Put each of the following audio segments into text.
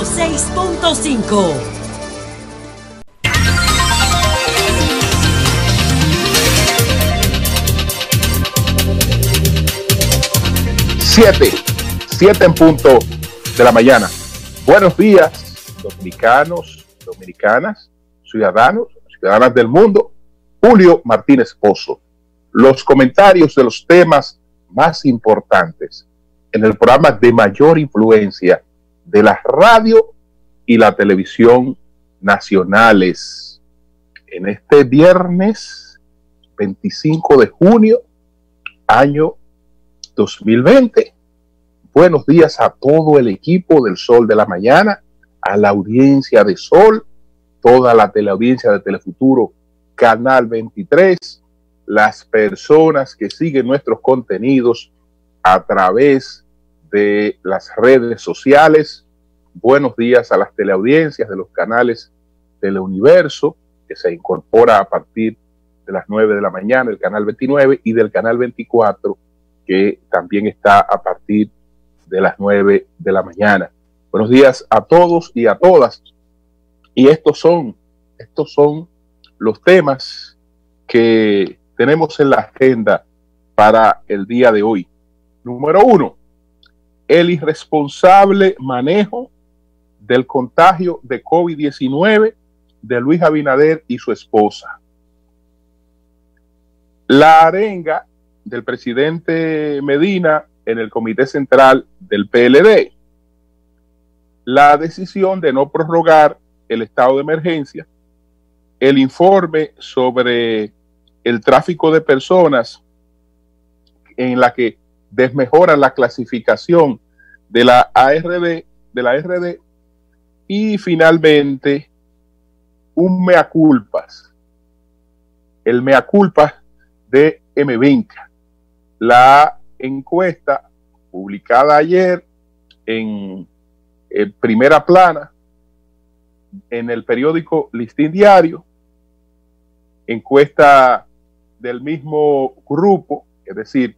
106.5. Siete en punto de la mañana. Buenos días, dominicanos, dominicanas, ciudadanos, ciudadanas del mundo. Julio Martínez Pozo. Los comentarios de los temas más importantes en el programa de mayor influencia de la radio y la televisión nacionales. En este viernes 25 de junio, año 2020. Buenos días a todo el equipo del Sol de la Mañana, a la audiencia de Sol, toda la teleaudiencia de Telefuturo, Canal 23, las personas que siguen nuestros contenidos a través de las redes sociales. Buenos días a las teleaudiencias de los canales Teleuniverso, que se incorpora a partir de las 9 de la mañana, el Canal 29, y del Canal 24, que también está a partir de las 9 de la mañana. Buenos días a todos y a todas. Y estos son los temas que tenemos en la agenda para el día de hoy. Número 1, el irresponsable manejo del contagio de COVID-19 de Luis Abinader y su esposa. La arenga del presidente Medina en el Comité Central del PLD. La decisión de no prorrogar el estado de emergencia. El informe sobre el tráfico de personas en la que desmejoran la clasificación de la RD, y finalmente un mea culpas, el mea culpas de M-Vinca, la encuesta publicada ayer en primera plana en el periódico Listín Diario, encuesta del mismo grupo, es decir,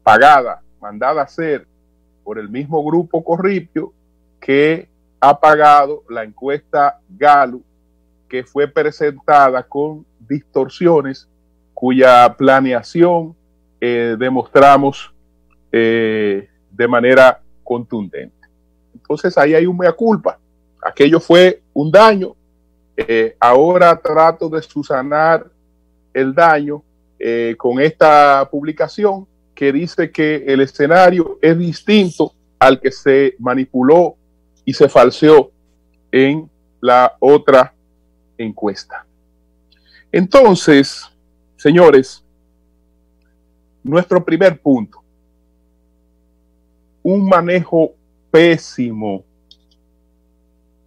mandada a hacer por el mismo grupo Corripio que ha pagado la encuesta Gallup, que fue presentada con distorsiones cuya planeación demostramos de manera contundente. Entonces ahí hay un mea culpa. Aquello fue un daño. Ahora trato de subsanar el daño con esta publicación que dice que el escenario es distinto al que se manipuló y se falseó en la otra encuesta. Entonces, señores, nuestro primer punto, un manejo pésimo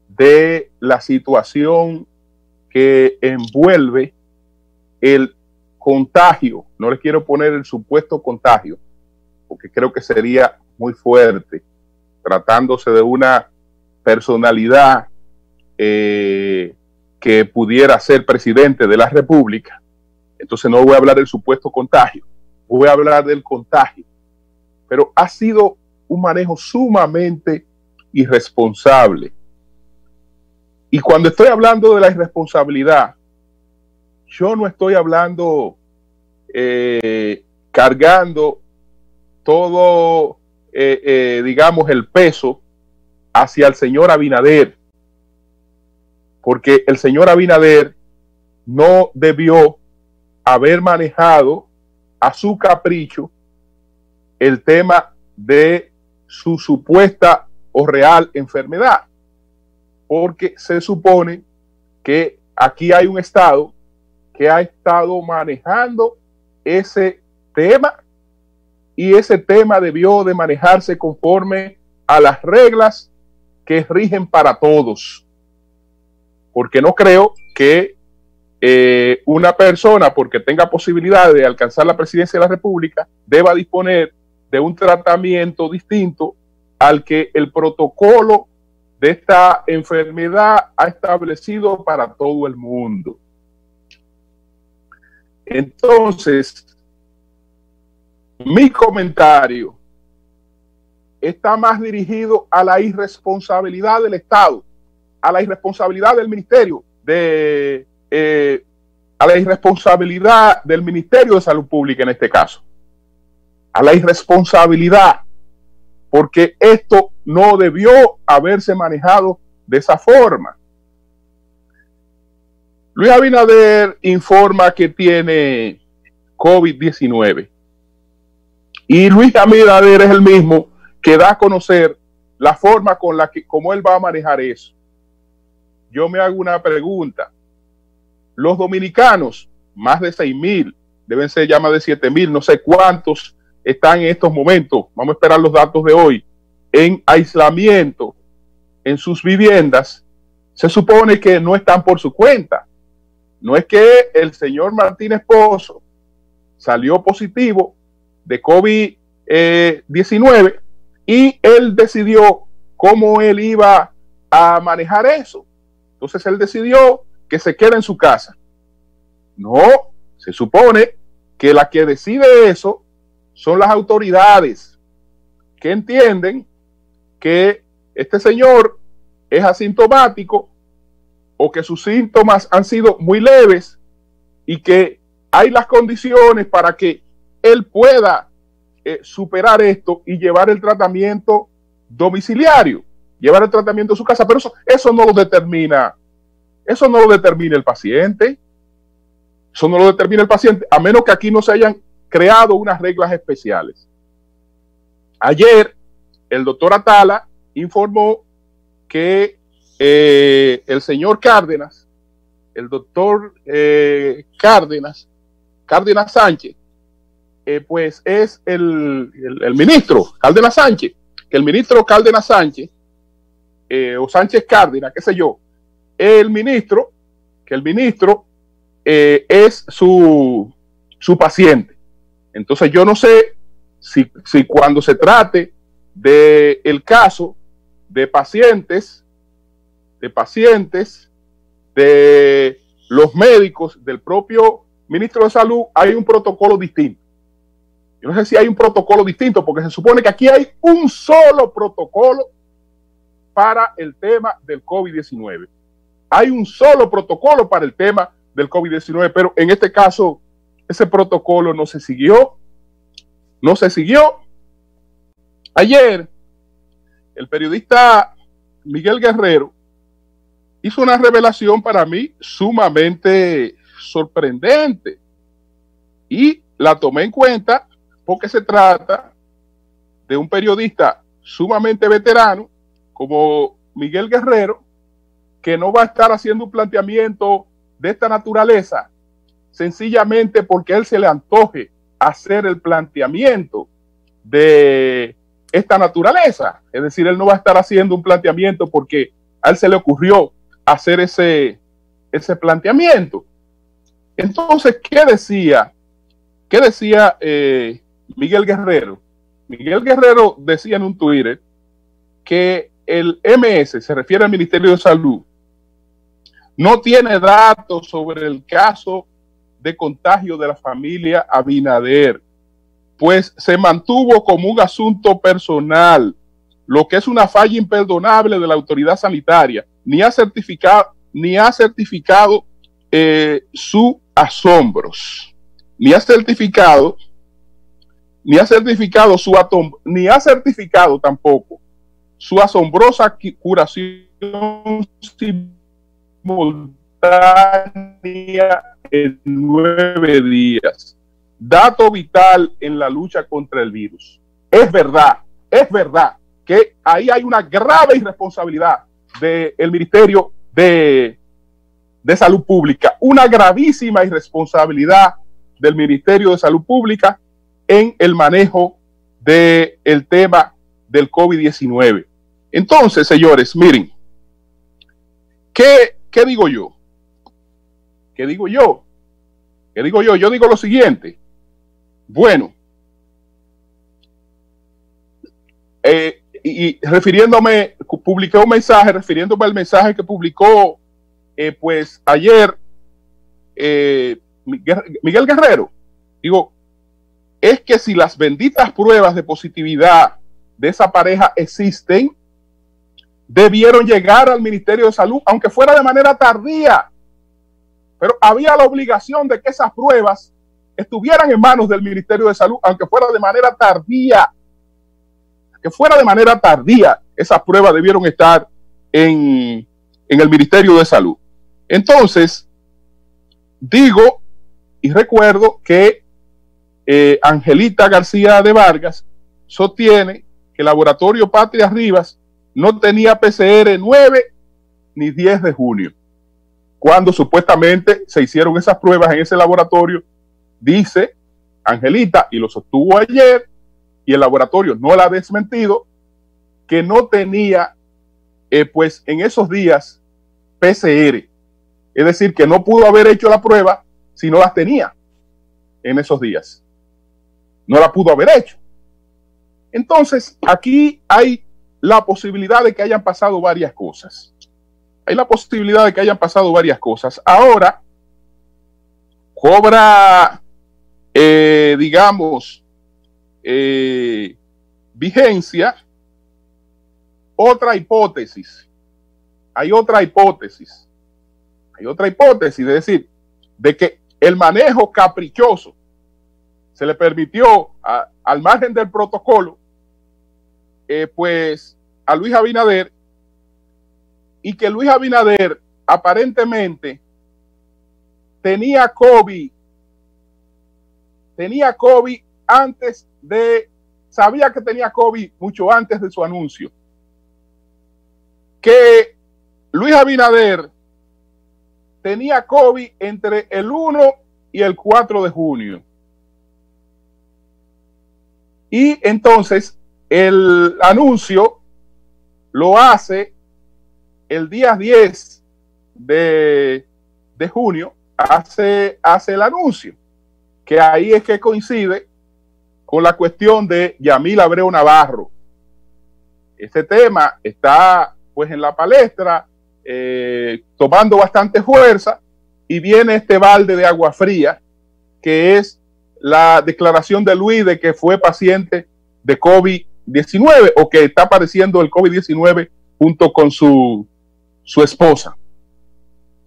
de la situación que envuelve el contagio. No les quiero poner el supuesto contagio, porque creo que sería muy fuerte, tratándose de una personalidad que pudiera ser presidente de la República. Entonces no voy a hablar del supuesto contagio, voy a hablar del contagio. Pero ha sido un manejo sumamente irresponsable. Y cuando estoy hablando de la irresponsabilidad, yo no estoy hablando cargando todo, digamos, el peso hacia el señor Abinader, porque el señor Abinader no debió haber manejado a su capricho el tema de su supuesta o real enfermedad, porque se supone que aquí hay un Estado que ha estado manejando ese tema, y ese tema debió de manejarse conforme a las reglas que rigen para todos, porque no creo que una persona, porque tenga posibilidad de alcanzar la presidencia de la República, deba disponer de un tratamiento distinto al que el protocolo de esta enfermedad ha establecido para todo el mundo. Entonces, mi comentario está más dirigido a la irresponsabilidad del Estado, a la irresponsabilidad del Ministerio, a la irresponsabilidad del Ministerio de Salud Pública en este caso, a la irresponsabilidad, porque esto no debió haberse manejado de esa forma. Luis Abinader informa que tiene COVID-19 y Luis Abinader es el mismo que da a conocer la forma con la que, cómo él va a manejar eso. Yo me hago una pregunta. Los dominicanos, más de 6,000, deben ser ya más de 7,000, no sé cuántos están en estos momentos, vamos a esperar los datos de hoy, en aislamiento en sus viviendas. Se supone que no están por su cuenta. No es que el señor Martínez Pozo salió positivo de COVID-19 y él decidió cómo él iba a manejar eso. Entonces él decidió que se quede en su casa. No, se supone que la que decide eso son las autoridades que entienden que este señor es asintomático o que sus síntomas han sido muy leves y que hay las condiciones para que él pueda superar esto y llevar el tratamiento domiciliario, llevar el tratamiento a su casa, pero eso no lo determina, eso no lo determina el paciente, eso no lo determina el paciente, a menos que aquí no se hayan creado unas reglas especiales. Ayer, el doctor Atala informó que el señor Cárdenas, el doctor Cárdenas Sánchez, pues es el ministro Cárdenas Sánchez, que el ministro Cárdenas Sánchez, o Sánchez Cárdenas, qué sé yo, que el ministro es su paciente. Entonces yo no sé si cuando se trate del caso de pacientes, de los médicos, del propio ministro de Salud, hay un protocolo distinto. Yo no sé si hay un protocolo distinto, porque se supone que aquí hay un solo protocolo para el tema del COVID-19. Hay un solo protocolo para el tema del COVID-19, pero en este caso ese protocolo no se siguió. No se siguió. Ayer, el periodista Miguel Guerrero hizo una revelación para mí sumamente sorprendente y la tomé en cuenta porque se trata de un periodista sumamente veterano como Miguel Guerrero, que no va a estar haciendo un planteamiento de esta naturaleza sencillamente porque a él se le antoje hacer el planteamiento de esta naturaleza. Es decir, él no va a estar haciendo un planteamiento porque a él se le ocurrió hacer ese planteamiento. Entonces, ¿qué decía Miguel Guerrero? Miguel Guerrero decía en un Twitter que el MS, se refiere al Ministerio de Salud, no tiene datos sobre el caso de contagio de la familia Abinader, pues se mantuvo como un asunto personal, lo que es una falla imperdonable de la autoridad sanitaria, ni ha certificado sus asombros, ni ha certificado tampoco su asombrosa curación simultánea en 9 días. Dato vital en la lucha contra el virus. Es verdad que ahí hay una grave irresponsabilidad del Ministerio de Salud Pública, una gravísima irresponsabilidad del Ministerio de Salud Pública en el manejo del tema del COVID-19. Entonces, señores, miren, ¿qué digo yo? ¿Qué digo yo? Yo digo lo siguiente. Bueno, y refiriéndome, publiqué un mensaje, refiriéndome al mensaje que publicó pues ayer Miguel Guerrero. Digo, es que si las benditas pruebas de positividad de esa pareja existen, debieron llegar al Ministerio de Salud, aunque fuera de manera tardía, pero había la obligación de que esas pruebas estuvieran en manos del Ministerio de Salud, aunque fuera de manera tardía. Que fuera de manera tardía, esas pruebas debieron estar en el Ministerio de Salud. Entonces, digo y recuerdo que Angelita García de Vargas sostiene que el laboratorio Patria Rivas no tenía PCR 9 ni 10 de junio, cuando supuestamente se hicieron esas pruebas en ese laboratorio. Dice Angelita, y lo sostuvo ayer, y el laboratorio no la ha desmentido, que no tenía, pues en esos días, PCR. Es decir, que no pudo haber hecho la prueba si no las tenía en esos días. No la pudo haber hecho. Entonces, aquí hay la posibilidad de que hayan pasado varias cosas. Hay la posibilidad de que hayan pasado varias cosas. Ahora, cobra, digamos, vigencia otra hipótesis. Hay otra hipótesis. Hay otra hipótesis, es decir, de que el manejo caprichoso se le permitió al margen del protocolo, pues a Luis Abinader, y que Luis Abinader aparentemente tenía COVID antes de, sabía que tenía COVID mucho antes de su anuncio, que Luis Abinader tenía COVID entre el 1 y el 4 de junio. Y entonces el anuncio lo hace el día 10 de junio, hace el anuncio, que ahí es que coincide con la cuestión de Yamil Abreu Navarro. Este tema está pues en la palestra, tomando bastante fuerza, y viene este balde de agua fría, que es la declaración de Luis de que fue paciente de COVID-19 o que está padeciendo el COVID-19 junto con su esposa.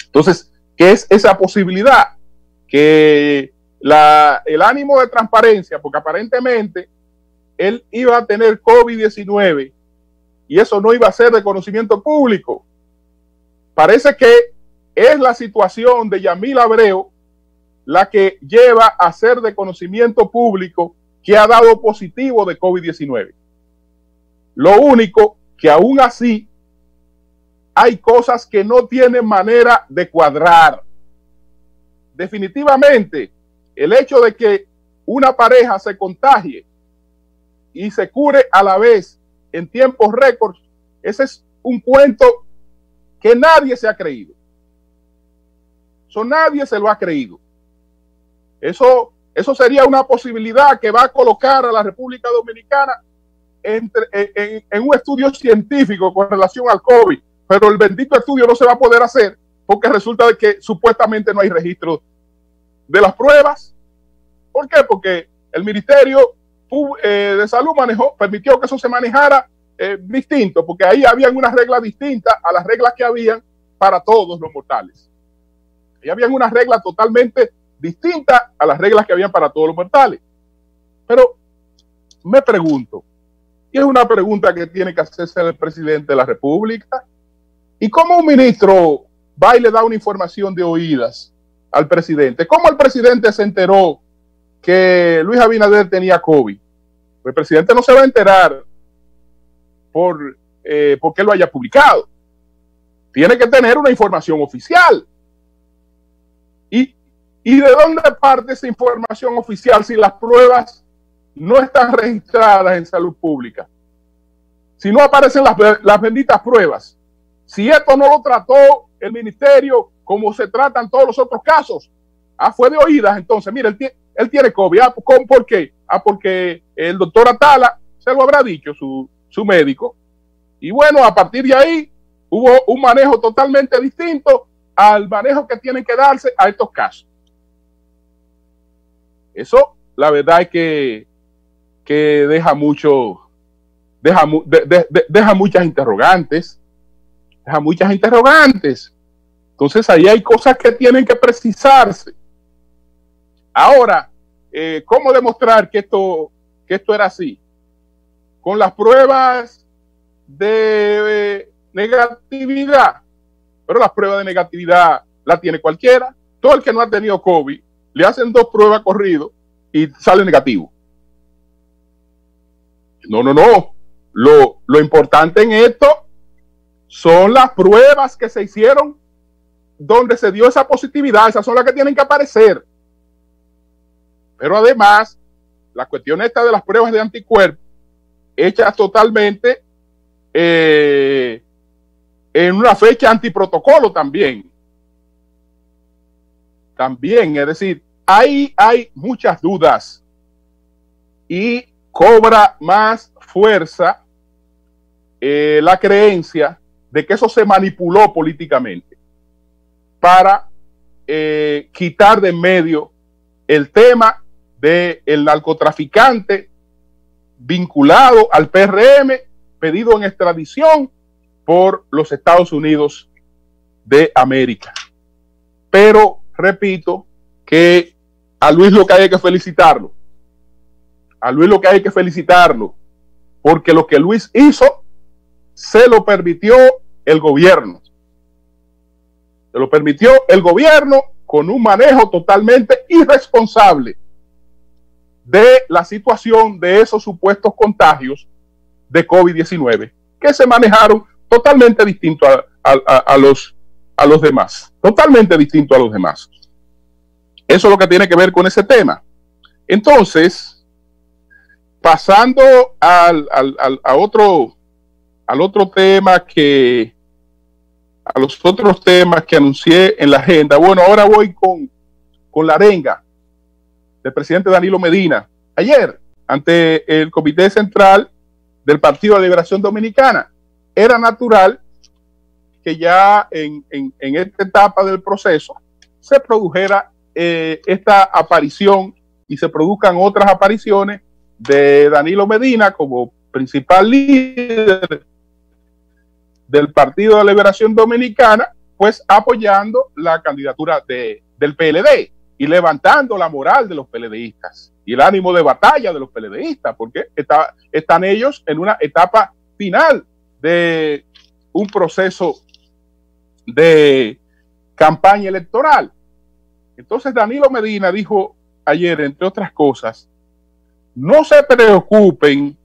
Entonces, ¿qué es esa posibilidad? Que el ánimo de transparencia, porque aparentemente él iba a tener COVID-19 y eso no iba a ser de conocimiento público. Parece que es la situación de Yamil Abreu la que lleva a ser de conocimiento público que ha dado positivo de COVID-19. Lo único que aún así hay cosas que no tienen manera de cuadrar. Definitivamente, el hecho de que una pareja se contagie y se cure a la vez en tiempos récords, ese es un cuento que nadie se ha creído. Eso nadie se lo ha creído. Eso sería una posibilidad que va a colocar a la República Dominicana en un estudio científico con relación al COVID, pero el bendito estudio no se va a poder hacer porque resulta de que supuestamente no hay registro de las pruebas. ¿Por qué? Porque el Ministerio de Salud permitió que eso se manejara distinto, porque ahí habían unas reglas distintas a las reglas que habían para todos los mortales. Ahí habían unas reglas totalmente distintas a las reglas que habían para todos los mortales. Pero me pregunto, y es una pregunta que tiene que hacerse el presidente de la República, ¿y cómo un ministro va y le da una información de oídas al presidente? ¿Cómo el presidente se enteró que Luis Abinader tenía COVID? El presidente no se va a enterar porque él lo haya publicado. Tiene que tener una información oficial. ¿Y de dónde parte esa información oficial si las pruebas no están registradas en salud pública? Si no aparecen las benditas pruebas. Si esto no lo trató el ministerio como se tratan todos los otros casos. Fue de oídas. Entonces, mire, él tiene COVID. ¿Por qué? Porque el doctor Atala se lo habrá dicho su médico. Y bueno, a partir de ahí hubo un manejo totalmente distinto al manejo que tienen que darse a estos casos. Eso, la verdad es que deja mucho deja muchas interrogantes. Deja muchas interrogantes. Entonces ahí hay cosas que tienen que precisarse. Ahora, ¿cómo demostrar que esto era así? Con las pruebas de negatividad. Pero las pruebas de negatividad la tiene cualquiera. Todo el que no ha tenido COVID, le hacen 2 pruebas corrido y sale negativo. No. Lo importante en esto son las pruebas que se hicieron donde se dio esa positividad. Esas son las que tienen que aparecer. Pero además, la cuestión esta de las pruebas de anticuerpos hechas totalmente en una fecha antiprotocolo también. Es decir, hay muchas dudas y cobra más fuerza la creencia de que eso se manipuló políticamente para quitar de en medio el tema del narcotraficante vinculado al PRM, pedido en extradición por los Estados Unidos de América. Pero repito que a Luis lo que hay que felicitarlo. Porque lo que Luis hizo se lo permitió el gobierno. Con un manejo totalmente irresponsable de la situación de esos supuestos contagios de COVID-19, que se manejaron totalmente distinto a los demás. Totalmente distinto a los demás. Eso es lo que tiene que ver con ese tema. Entonces, pasando al otro tema a los otros temas que anuncié en la agenda. Bueno, ahora voy con la arenga del presidente Danilo Medina. Ayer, ante el Comité Central del Partido de Liberación Dominicana, era natural que ya en esta etapa del proceso se produjera esta aparición y se produzcan otras apariciones de Danilo Medina como principal líder del Partido de Liberación Dominicana, pues apoyando la candidatura del PLD y levantando la moral de los PLDistas y el ánimo de batalla de los PLDistas, porque están ellos en una etapa final de un proceso de campaña electoral. Entonces Danilo Medina dijo ayer, entre otras cosas, no se preocupen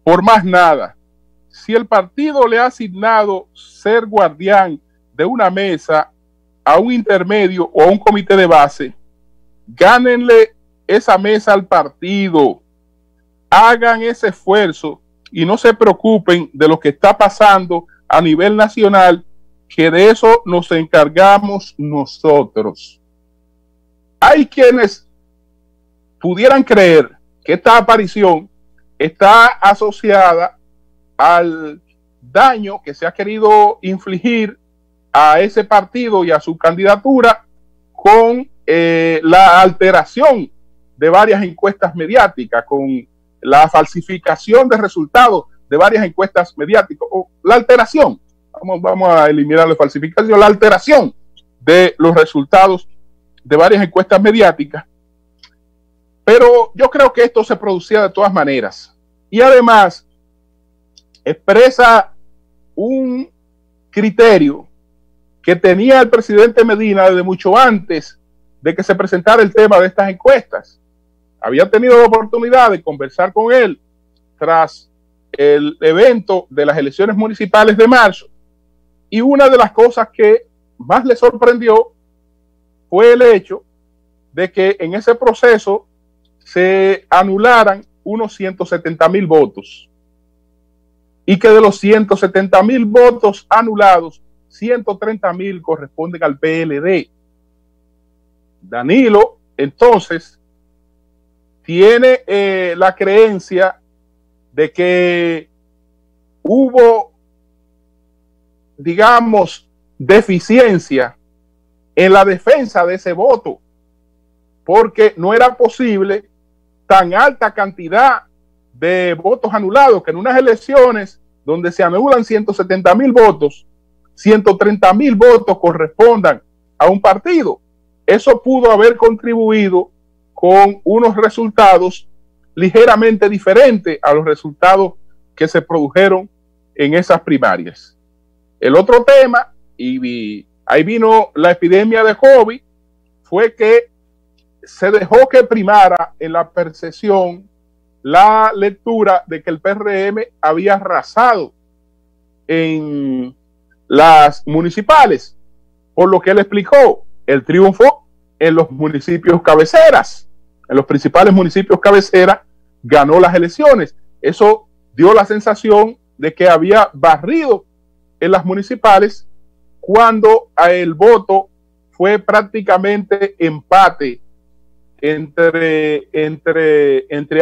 por más nada. Si el partido le ha asignado ser guardián de una mesa a un intermedio o a un comité de base, gánenle esa mesa al partido, hagan ese esfuerzo y no se preocupen de lo que está pasando a nivel nacional, que de eso nos encargamos nosotros. Hay quienes pudieran creer que esta aparición está asociada al daño que se ha querido infligir a ese partido y a su candidatura con la alteración de varias encuestas mediáticas, con la falsificación de resultados de varias encuestas mediáticas, o la alteración, vamos a eliminar la falsificación, la alteración de los resultados de varias encuestas mediáticas. Pero yo creo que esto se producía de todas maneras. Y además expresa un criterio que tenía el presidente Medina desde mucho antes de que se presentara el tema de estas encuestas. Había tenido la oportunidad de conversar con él tras el evento de las elecciones municipales de marzo. Y una de las cosas que más le sorprendió fue el hecho de que en ese proceso se anularan unos 170,000 votos y que de los 170,000 votos anulados, 130,000 corresponden al PLD. Danilo, entonces, tiene la creencia de que hubo, digamos, deficiencia en la defensa de ese voto, porque no era posible tan alta cantidad de votos anulados, que en unas elecciones donde se anulan 170,000 votos, 130,000 votos correspondan a un partido. Eso pudo haber contribuido con unos resultados ligeramente diferentes a los resultados que se produjeron en esas primarias. El otro tema, y ahí vino la epidemia de COVID, fue que se dejó que primara en la percepción la lectura de que el PRM había arrasado en las municipales, por lo que él explicó, el triunfo en los municipios cabeceras, en los principales municipios cabeceras, ganó las elecciones. Eso dio la sensación de que había barrido en las municipales, cuando el voto fue prácticamente empate entre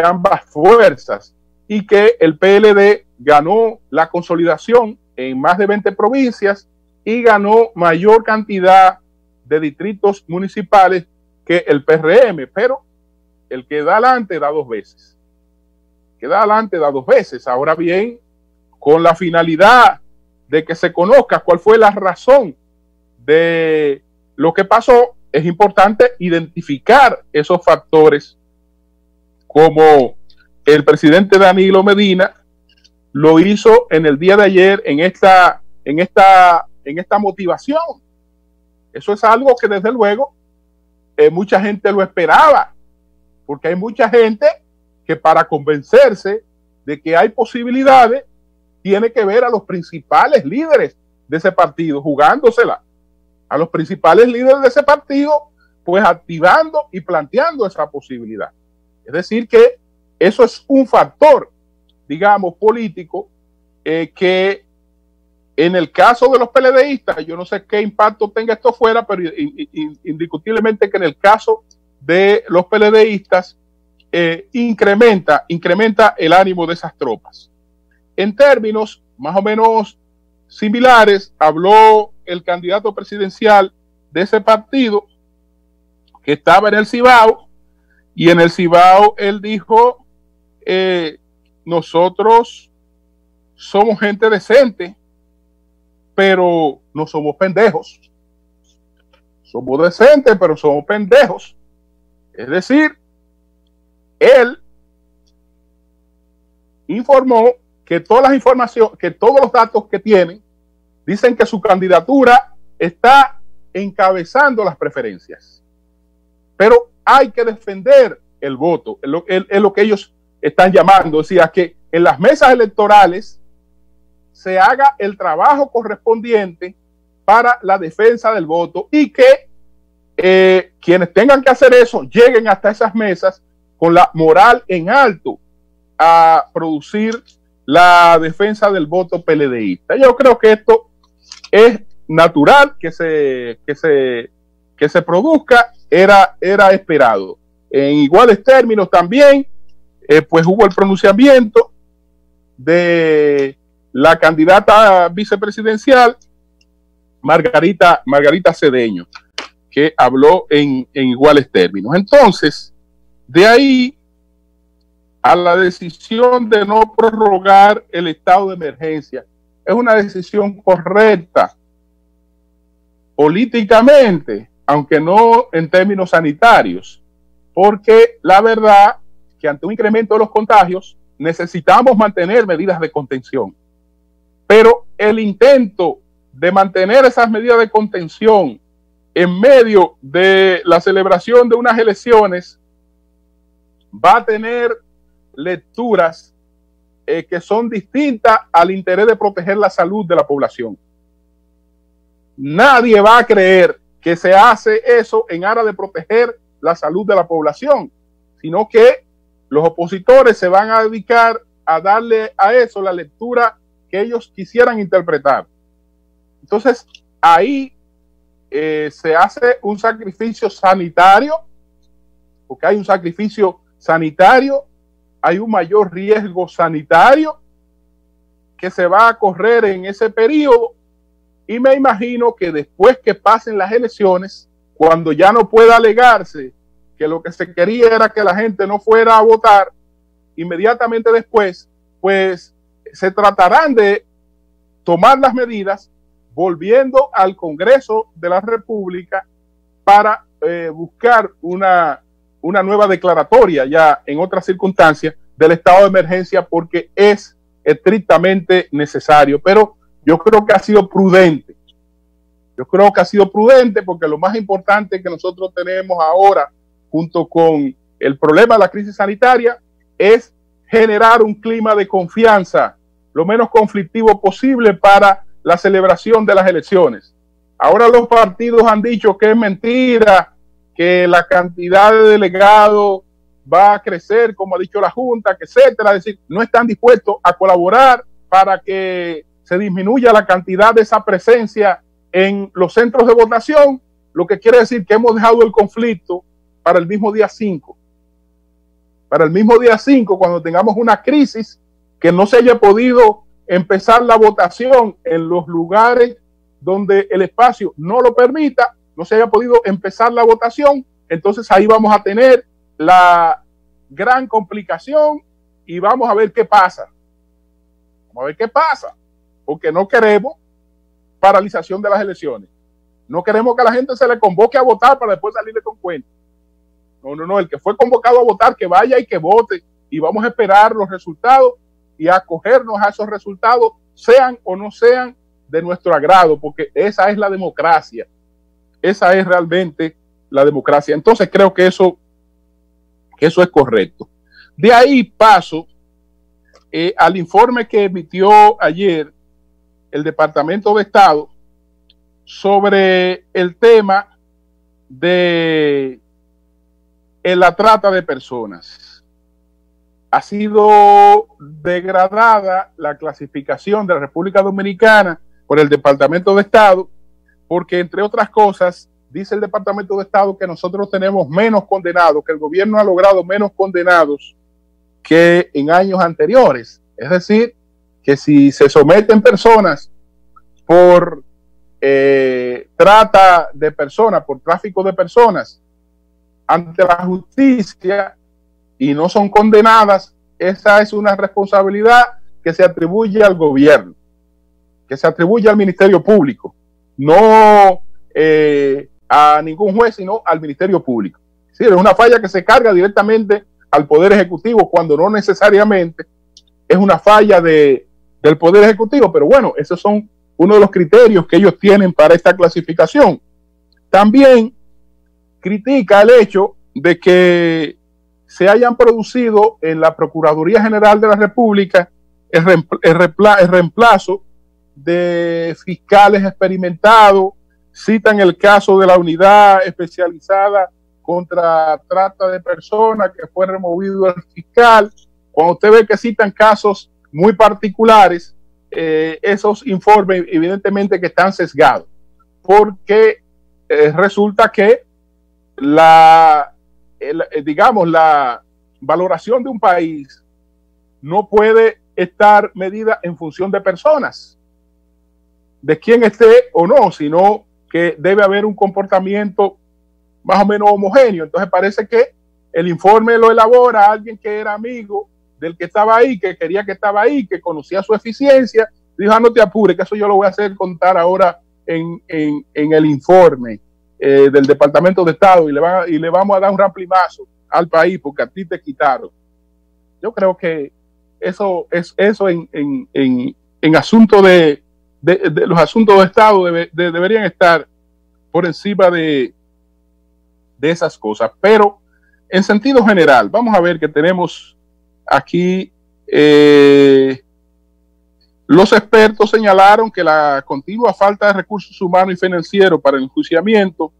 ambas fuerzas, y que el PLD ganó la consolidación en más de 20 provincias y ganó mayor cantidad de distritos municipales que el PRM, pero el que da adelante da dos veces. Ahora bien, con la finalidad de que se conozca cuál fue la razón de lo que pasó, es importante identificar esos factores, como el presidente Danilo Medina lo hizo en el día de ayer en esta motivación. Eso es algo que desde luego mucha gente lo esperaba, porque hay mucha gente que para convencerse de que hay posibilidades tiene que ver a los principales líderes de ese partido jugándosela, a los principales líderes de ese partido pues activando y planteando esa posibilidad. Es decir, que eso es un factor, digamos, político, que en el caso de los PLDistas, yo no sé qué impacto tenga esto fuera, pero indiscutiblemente que en el caso de los PLDistas incrementa el ánimo de esas tropas. En términos más o menos similares, habló el candidato presidencial de ese partido, que estaba en el Cibao, y en el Cibao él dijo, nosotros somos gente decente, pero no somos pendejos. Somos decentes, pero somos pendejos. Es decir, él informó que todas las informaciones, que todos los datos que tienen, dicen que su candidatura está encabezando las preferencias. Pero hay que defender el voto, es lo que ellos están llamando, o sea, que en las mesas electorales se haga el trabajo correspondiente para la defensa del voto, y que quienes tengan que hacer eso lleguen hasta esas mesas con la moral en alto a producir la defensa del voto PLDista. Yo creo que esto es natural que se produzca, era esperado. En iguales términos también, pues hubo el pronunciamiento de la candidata vicepresidencial Margarita Cedeño, que habló en iguales términos. Entonces, de ahí a la decisión de no prorrogar el estado de emergencia, es una decisión correcta políticamente, aunque no en términos sanitarios, porque la verdad que ante un incremento de los contagios necesitamos mantener medidas de contención, pero el intento de mantener esas medidas de contención en medio de la celebración de unas elecciones va a tener lecturas que son distintas al interés de proteger la salud de la población. Nadie va a creer que se hace eso en aras de proteger la salud de la población, sino que los opositores se van a dedicar a darle a eso la lectura que ellos quisieran interpretar. Entonces, ahí se hace un sacrificio sanitario, porque hay un sacrificio sanitario, hay un mayor riesgo sanitario que se va a correr en ese periodo, y me imagino que después que pasen las elecciones, cuando ya no pueda alegarse que lo que se quería era que la gente no fuera a votar, inmediatamente después, pues se tratarán de tomar las medidas volviendo al Congreso de la República para buscar una nueva declaratoria ya en otras circunstancias del estado de emergencia, porque es estrictamente necesario. Pero yo creo que ha sido prudente. Yo creo que ha sido prudente porque lo más importante que nosotros tenemos ahora, junto con el problema de la crisis sanitaria, es generar un clima de confianza lo menos conflictivo posible para la celebración de las elecciones. Ahora los partidos han dicho que es mentira, que la cantidad de delegados va a crecer, como ha dicho la Junta, que etcétera. Es decir, no están dispuestos a colaborar para que se disminuya la cantidad de esa presencia en los centros de votación, lo que quiere decir que hemos dejado el conflicto para el mismo día 5. Para el mismo día 5, cuando tengamos una crisis, que no se haya podido empezar la votación en los lugares donde el espacio no lo permita, no se haya podido empezar la votación, entonces ahí vamos a tener la gran complicación y vamos a ver qué pasa. Vamos a ver qué pasa, porque no queremos paralización de las elecciones. No queremos que a la gente se le convoque a votar para después salirle con cuenta. No, el que fue convocado a votar, que vaya y que vote, y vamos a esperar los resultados y a acogernos a esos resultados, sean o no sean de nuestro agrado, porque esa es la democracia. Esa es realmente la democracia. Entonces creo que eso es correcto. De ahí paso al informe que emitió ayer el Departamento de Estado sobre el tema de la trata de personas. Ha sido degradada la clasificación de la República Dominicana por el Departamento de Estado, porque entre otras cosas dice el Departamento de Estado que nosotros tenemos menos condenados, que el gobierno ha logrado menos condenados que en años anteriores. Es decir, que si se someten personas por trata de personas, por tráfico de personas ante la justicia y no son condenadas, esa es una responsabilidad que se atribuye al gobierno, que se atribuye al Ministerio Público, no a ningún juez, sino al Ministerio Público. Sí, es una falla que se carga directamente al Poder Ejecutivo, cuando no necesariamente es una falla del Poder Ejecutivo, pero bueno, esos son uno de los criterios que ellos tienen para esta clasificación. También critica el hecho de que se hayan producido en la Procuraduría General de la República el reemplazo de fiscales experimentados. Citan el caso de la unidad especializada contra trata de personas, que fue removido el fiscal. Cuando usted ve que citan casos muy particulares, esos informes evidentemente que están sesgados, porque resulta que la valoración de un país no puede estar medida en función de personas, de quién esté o no, sino que debe haber un comportamiento más o menos homogéneo. Entonces parece que el informe lo elabora alguien que era amigo del que estaba ahí, que quería que estaba ahí, que conocía su eficiencia. Dijo, no te apures, que eso yo lo voy a hacer contar ahora en el informe del Departamento de Estado, y le vamos a dar un ramplimazo al país porque a ti te quitaron. Yo creo que eso en asuntos de los asuntos de Estado deberían estar por encima de esas cosas. Pero en sentido general, vamos a ver que tenemos aquí los expertos señalaron que la continua falta de recursos humanos y financieros para el enjuiciamiento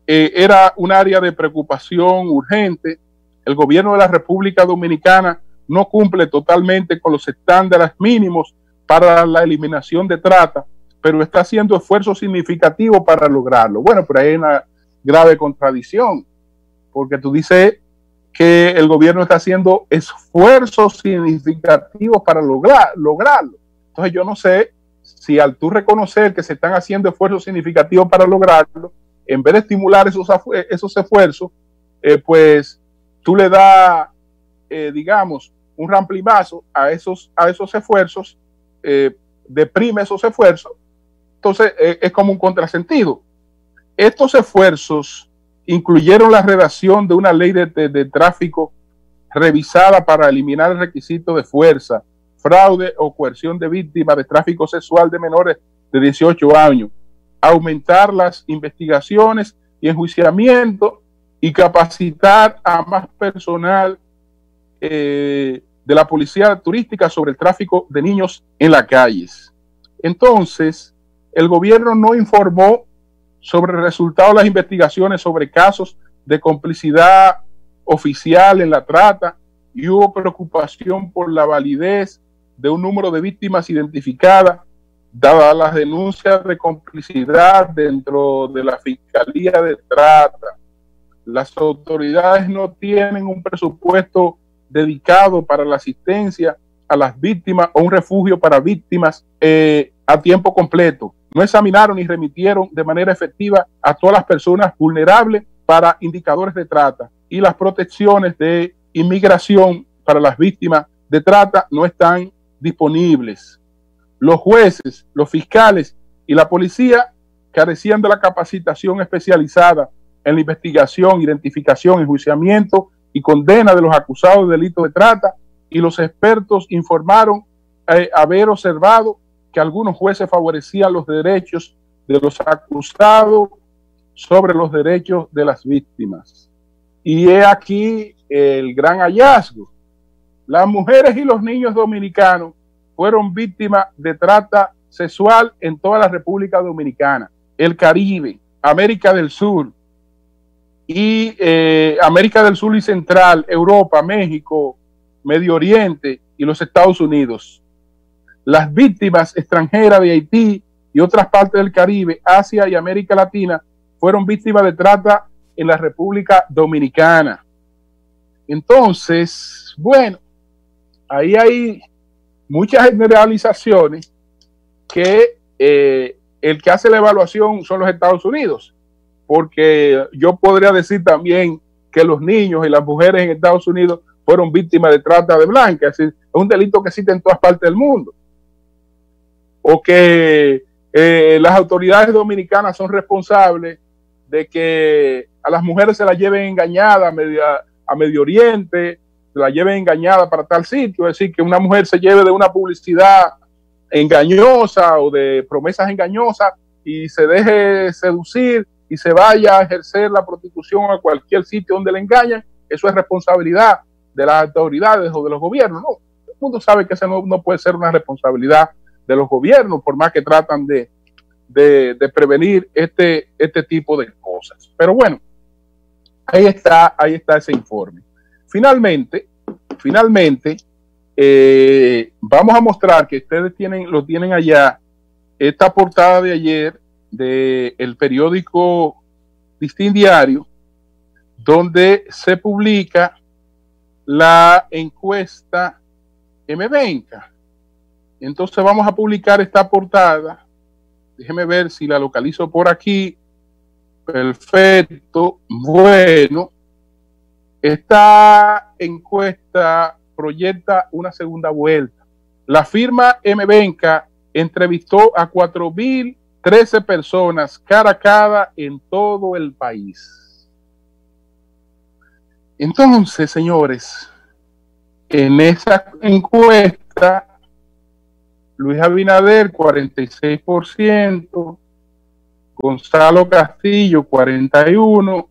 era un área de preocupación urgente. El gobierno de la República Dominicana no cumple totalmente con los estándares mínimos para la eliminación de trata, pero está haciendo esfuerzos significativos para lograrlo. Bueno, pero hay una grave contradicción, porque tú dices que el gobierno está haciendo esfuerzos significativos para lograrlo. Entonces yo no sé si al tú reconocer que se están haciendo esfuerzos significativos para lograrlo, en vez de estimular esos esfuerzos, pues tú le das, digamos, un ramplimazo a esos esfuerzos, deprime esos esfuerzos. Entonces es como un contrasentido. Estos esfuerzos incluyeron la redacción de una ley de tráfico revisada para eliminar el requisito de fuerza, fraude o coerción de víctimas de tráfico sexual de menores de 18 años, aumentar las investigaciones y enjuiciamiento y capacitar a más personal de la policía turística sobre el tráfico de niños en las calles. Entonces, el gobierno no informó sobre el resultado de las investigaciones sobre casos de complicidad oficial en la trata y hubo preocupación por la validez de un número de víctimas identificadas, dadas las denuncias de complicidad dentro de la Fiscalía de Trata. Las autoridades no tienen un presupuesto dedicado para la asistencia a las víctimas o un refugio para víctimas a tiempo completo. No examinaron ni remitieron de manera efectiva a todas las personas vulnerables para indicadores de trata y las protecciones de inmigración para las víctimas de trata no están disponibles. Los jueces, los fiscales y la policía carecían de la capacitación especializada en la investigación, identificación, enjuiciamiento y condena de los acusados de delitos de trata, y los expertos informaron haber observado que algunos jueces favorecían los derechos de los acusados sobre los derechos de las víctimas. Y he aquí el gran hallazgo. Las mujeres y los niños dominicanos fueron víctimas de trata sexual en toda la República Dominicana, el Caribe, América del Sur y América del Sur y Central, Europa, México, Medio Oriente y los Estados Unidos. Las víctimas extranjeras de Haití y otras partes del Caribe, Asia y América Latina fueron víctimas de trata en la República Dominicana. Entonces, bueno, ahí hay muchas generalizaciones que el que hace la evaluación son los Estados Unidos, porque yo podría decir también que los niños y las mujeres en Estados Unidos fueron víctimas de trata de blancas, es decir, es un delito que existe en todas partes del mundo. O que las autoridades dominicanas son responsables de que a las mujeres se las lleven engañadas a Medio Oriente, se las lleven engañadas para tal sitio, es decir, que una mujer se lleve de una publicidad engañosa o de promesas engañosas y se deje seducir y se vaya a ejercer la prostitución a cualquier sitio donde le engañan. Eso es responsabilidad de las autoridades o de los gobiernos. No, todo el mundo sabe que eso no puede ser una responsabilidad de los gobiernos, por más que tratan de prevenir este tipo de cosas. Pero bueno, ahí está ese informe. Finalmente, vamos a mostrar que ustedes lo tienen allá, esta portada de ayer del periódico Listín Diario, donde se publica la encuesta MBenca. Entonces vamos a publicar esta portada. Déjeme ver si la localizo por aquí. Perfecto. Bueno, esta encuesta proyecta una segunda vuelta. La firma MBenca entrevistó a 4.013 personas cara a cara en todo el país. Entonces, señores, en esa encuesta, Luis Abinader 46%, Gonzalo Castillo 41%,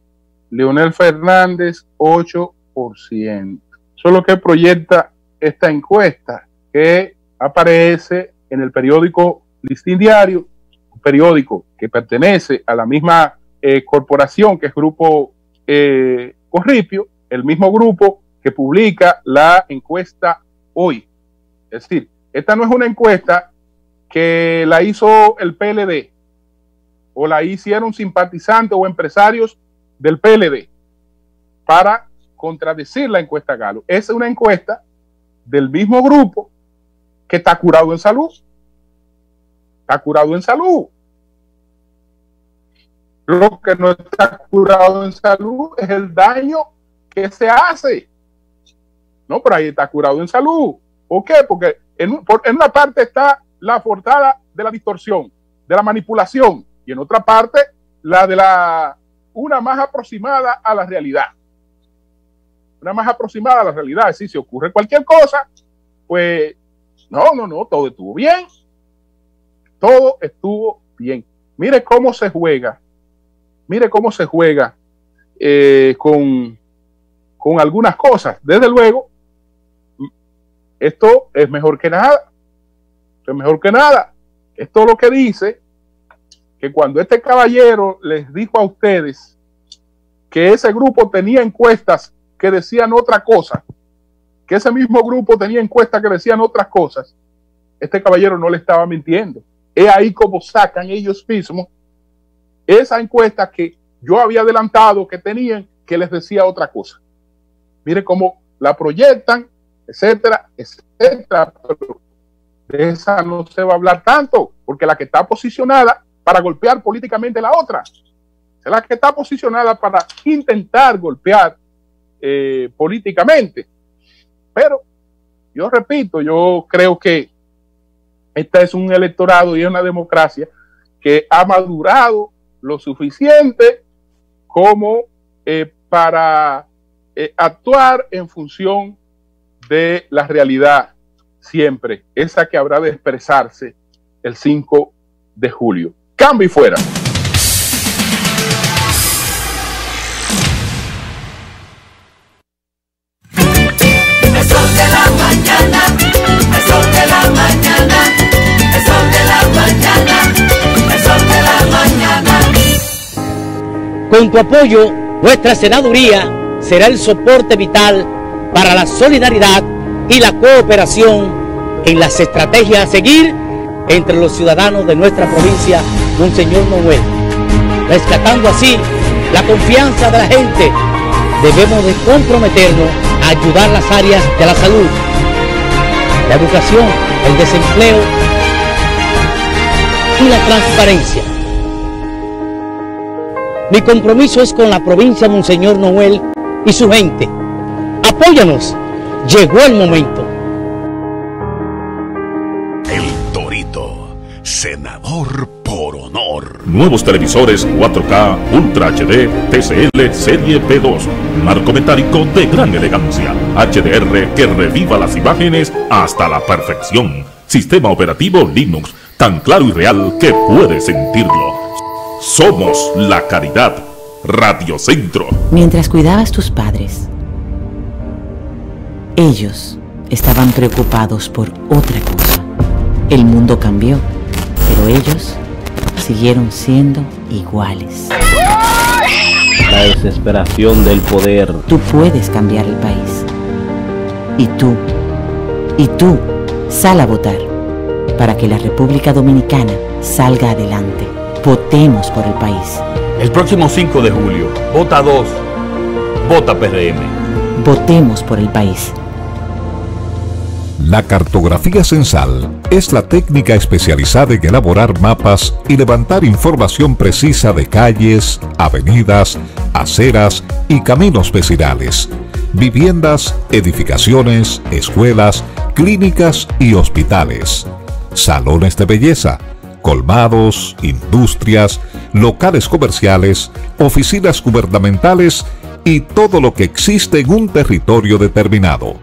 Leonel Fernández 8%. Eso es lo que proyecta esta encuesta que aparece en el periódico Listín Diario, un periódico que pertenece a la misma corporación que es Grupo Corripio, el mismo grupo que publica la encuesta hoy. Es decir, esta no es una encuesta que la hizo el PLD o la hicieron simpatizantes o empresarios del PLD para contradecir la encuesta Galo. Es una encuesta del mismo grupo que está curado en salud. Está curado en salud. Lo que no está curado en salud es el daño que se hace. No, pero ahí está curado en salud. ¿Por qué? Porque en una parte está la fortaleza de la distorsión, de la manipulación, y en otra parte la de una más aproximada a la realidad. Una más aproximada a la realidad. Es decir, si ocurre cualquier cosa, pues no, todo estuvo bien. Todo estuvo bien. Mire cómo se juega. Mire cómo se juega con algunas cosas. Desde luego, esto es mejor que nada. Es mejor que nada. Esto es lo que dice que cuando este caballero les dijo a ustedes que ese grupo tenía encuestas que decían otra cosa, que ese mismo grupo tenía encuestas que decían otras cosas, este caballero no le estaba mintiendo. Es ahí como sacan ellos mismos esa encuesta que yo había adelantado que tenían, que les decía otra cosa. Mire cómo la proyectan, etcétera, etcétera. Pero de esa no se va a hablar tanto, porque la que está posicionada para golpear políticamente la otra, es la que está posicionada para intentar golpear políticamente. Pero yo repito, yo creo que este es un electorado y es una democracia que ha madurado lo suficiente como para actuar en función de la realidad siempre, esa que habrá de expresarse el 5 de julio. Cambio y fuera. El sol de la mañana, el sol de la mañana, el sol de la mañana, el sol de la mañana. Con tu apoyo, nuestra senaduría será el soporte vital para la solidaridad y la cooperación en las estrategias a seguir entre los ciudadanos de nuestra provincia, Monseñor Noel. Rescatando así la confianza de la gente, debemos de comprometernos a ayudar las áreas de la salud, la educación, el desempleo y la transparencia. Mi compromiso es con la provincia Monseñor Noel y su gente. Apóyanos, llegó el momento. El Torito, senador por honor. Nuevos televisores 4K Ultra HD TCL Serie P2. Marco metálico de gran elegancia. HDR que reviva las imágenes hasta la perfección. Sistema operativo Linux, tan claro y real que puedes sentirlo. Somos la caridad. Radio Centro. Mientras cuidabas tus padres, ellos estaban preocupados por otra cosa. El mundo cambió, pero ellos siguieron siendo iguales. La desesperación del poder. Tú puedes cambiar el país. Y tú, sal a votar para que la República Dominicana salga adelante. Votemos por el país. El próximo 5 de julio, vota 2, vota PRM. Votemos por el país. La cartografía censal es la técnica especializada en elaborar mapas y levantar información precisa de calles, avenidas, aceras y caminos vecinales, viviendas, edificaciones, escuelas, clínicas y hospitales, salones de belleza, colmados, industrias, locales comerciales, oficinas gubernamentales y todo lo que existe en un territorio determinado,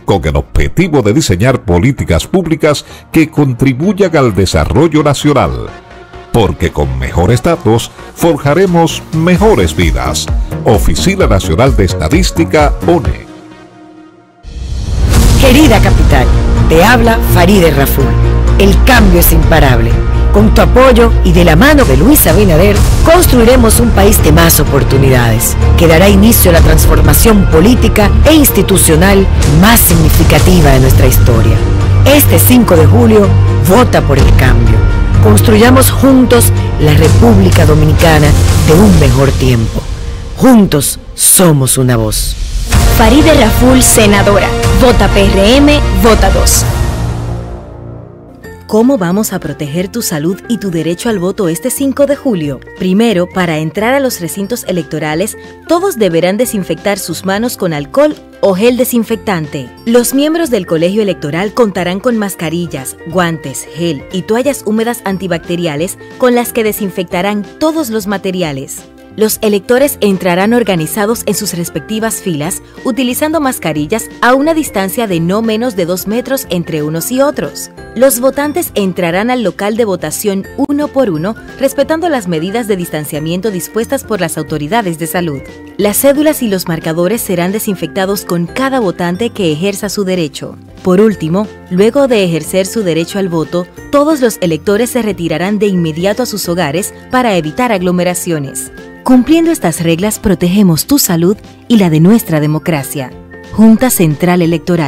con el objetivo de diseñar políticas públicas que contribuyan al desarrollo nacional. Porque con mejores datos forjaremos mejores vidas. Oficina Nacional de Estadística, ONE. Querida capital, te habla Farideh Raful. El cambio es imparable. Con tu apoyo y de la mano de Luis Abinader, construiremos un país de más oportunidades, que dará inicio a la transformación política e institucional más significativa de nuestra historia. Este 5 de julio, vota por el cambio. Construyamos juntos la República Dominicana de un mejor tiempo. Juntos somos una voz. Farideh Raful, senadora. Vota PRM, vota 2. ¿Cómo vamos a proteger tu salud y tu derecho al voto este 5 de julio? Primero, para entrar a los recintos electorales, todos deberán desinfectar sus manos con alcohol o gel desinfectante. Los miembros del colegio electoral contarán con mascarillas, guantes, gel y toallas húmedas antibacteriales con las que desinfectarán todos los materiales. Los electores entrarán organizados en sus respectivas filas, utilizando mascarillas a una distancia de no menos de 2 metros entre unos y otros. Los votantes entrarán al local de votación uno por uno, respetando las medidas de distanciamiento dispuestas por las autoridades de salud. Las cédulas y los marcadores serán desinfectados con cada votante que ejerza su derecho. Por último, luego de ejercer su derecho al voto, todos los electores se retirarán de inmediato a sus hogares para evitar aglomeraciones. Cumpliendo estas reglas protegemos tu salud y la de nuestra democracia. Junta Central Electoral.